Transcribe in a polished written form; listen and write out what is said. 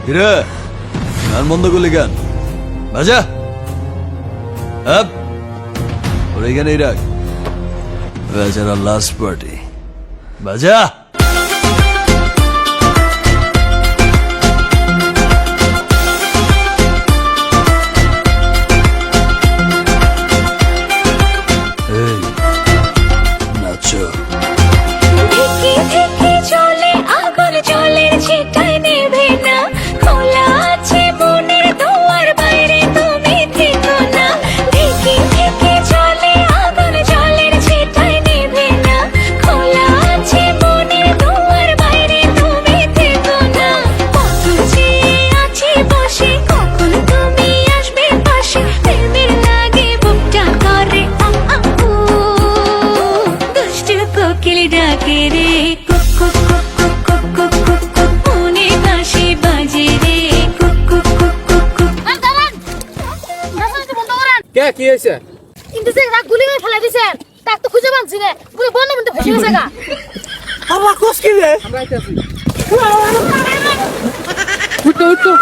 কিরে গান বন্ধ করলি গান বাজা আপ ওর এখানেই রাখ বেচারা লাস্ট পার্টি বাজা এই নাচো ধিকি ধিকি চলে আগুন জলের ছিটায় নেভে না খোলা আছে মনের দুয়ার বাইরে তুমি থেকো না ধিকি ধিকি চলে আগুন জলের ছিটায় নেভে না খোলা আছে মনের দুয়ার বাইরে তুমি থেকো না কত চেয়ে আছি বসে কখন তুমি আসবে পাশে প্রেমের লাগে বুকটা করে উ দুষ্টু কোকিল ডাকে রে কুক কুক কুক কুক কুক কুক কুক কুক মনে বাঁশি বাজে রে কুক কুক কুক কুক কুক কে কি হয়েছে কিন্তু যে রাগ গুলি করে ফেলা দিছেন তাক তো খুঁজে পাচ্ছি না পুরো বন্ধ বন্ধ ভেসে গেছে গা আমরা কোস কি রে আমরা আইতাছি উঠো উঠো